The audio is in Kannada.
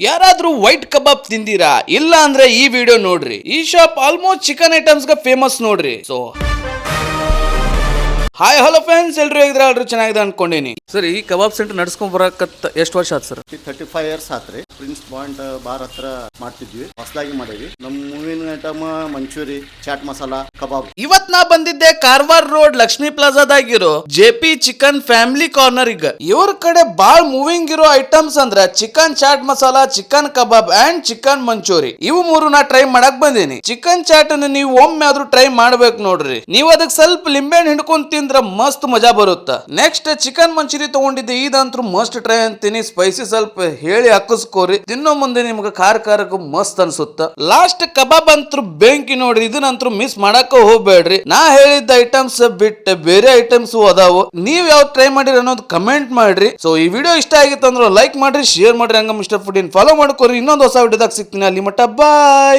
ಯಾರಾದ್ರೂ ವೈಟ್ ಕಬಾಬ್ ತಿಂದಿರಾ? ಇಲ್ಲ ಅಂದ್ರೆ ಈ ವಿಡಿಯೋ ನೋಡ್ರಿ. ಈ ಶಾಪ್ ಆಲ್ಮೋಸ್ಟ್ ಚಿಕನ್ ಐಟಮ್ಸ್ ಗೆ ಫೇಮಸ್ ನೋಡ್ರಿ. ಸೊ ಹಾಯ್ ಹಲೋ ಫ್ರೆಂಡ್ಸ್, ಎಲ್ರು ಹೇಗಿದ್ರೆ ಎಲ್ರು ಚೆನ್ನಾಗಿದೆ ಅನ್ಕೊಂಡೇನಿ. ಸರ್, ಈ ಕಬಾಬ್ ಸೆಂಟರ್ ನಡ್ಸ್ಕೊಂಡ್ ಬರಕತ್ತ ಎಷ್ಟು ವರ್ಷ ಆಯ್ತು ಸರ್? 35 ಇಯರ್ಸ್ ಆತ್ರಿ. ಪ್ರಿನ್ಸ್ ಪಾಯಿಂಟ್ ಬಾರ್ ಹತ್ರ ಮಾಡ್ತಿದ್ವಿ, ಹೊಸದಾಗಿ ಮಾಡೇವಿ. ನಮ್ಮ ಮೂವಿನ ಐಟಮ್ ಮಂಚೂರಿ, ಚಾಟ್ ಮಸಾಲಾ, ಕಬಾಬ್. ಇವತ್ ನಾ ಬಂದಿದ್ದೆ ಕಾರವಾರ ರೋಡ್ ಲಕ್ಷ್ಮೀ ಪ್ಲಾಜಾದಾಗಿರೋ ಜೆಪಿ ಚಿಕನ್ ಫ್ಯಾಮಿಲಿ ಕಾರ್ನರ್ ಗ. ಇವ್ರ ಕಡೆ ಬಾಳ್ ಮೂವಿಂಗ್ ಇರೋ ಐಟಮ್ಸ್ ಅಂದ್ರ ಚಿಕನ್ ಚಾಟ್ ಮಸಾಲಾ, ಚಿಕನ್ ಕಬಾಬ್ ಅಂಡ್ ಚಿಕನ್ ಮಂಚೂರಿ. ಇವು ಮೂರು ನಾ ಟ್ರೈ ಮಾಡಕ್ ಬಂದೇನಿ. ಚಿಕನ್ ಚಾಟ್ ನೀವು ಒಮ್ಮೆ ಆದ್ರೂ ಟ್ರೈ ಮಾಡ್ಬೇಕು ನೋಡ್ರಿ. ನೀವು ಅದಕ್ಕೆ ಸ್ವಲ್ಪ ಲಿಂಬೆ ಹಿಂಡ್ಕೊಂಡ್ ತಿಂದ್ರ ಮಸ್ತ್ ಮಜಾ ಬರುತ್ತ. ನೆಕ್ಸ್ಟ್ ಚಿಕನ್ ಮಂಚೂರಿ ತಗೊಂಡಿದ್ದೆ, ಇದಂತೂ ಮಸ್ಟ್ ಟ್ರೈ ಅಂತೀನಿ. ಸ್ಪೈಸಿ ಸ್ವಲ್ಪ ಹೇಳಿ ಹಾಕಿಸ್ಕೋರಿ, ತಿನ್ನೋ ಮುಂದೆ ನಿಮ್ಗೆ ಖಾರಕ್ಕೂ ಮಸ್ತ್ ಅನ್ಸುತ್ತ. ಲಾಸ್ಟ್ ಕಬಾಬ್ ಅಂತೂ ಬೆಂಕಿ ನೋಡ್ರಿ, ಇದನ್ನಂತೂ ಮಿಸ್ ಮಾಡಕ ಹೋಗ್ಬೇಡ್ರಿ. ನಾ ಹೇಳಿದ್ದ ಐಟಮ್ಸ್ ಬಿಟ್ಟು ಬೇರೆ ಐಟಮ್ಸ್ ಅದಾವು. ನೀವ್ ಯಾವ ಟ್ರೈ ಮಾಡಿರಿ ಅನ್ನೋದು ಕಮೆಂಟ್ ಮಾಡ್ರಿ. ಸೊ ಈ ವಿಡಿಯೋ ಇಷ್ಟ ಆಗಿತ್ತು ಅಂದ್ರೆ ಲೈಕ್ ಮಾಡ್ರಿ, ಶೇರ್ ಮಾಡ್ರಿ. ಹಂಗ ಮಿಸ್ಟರ್ ಫುಡ್ ಫಾಲೋ ಮಾಡ್ಕೋರಿ. ಇನ್ನೊಂದು ಹೊಸ ವಿಡಿಯೋದಾಗ ಸಿಗ್ತೀನಿ. ಅಲ್ಲಿ ಮಟ್ಟ ಬಾಯ್.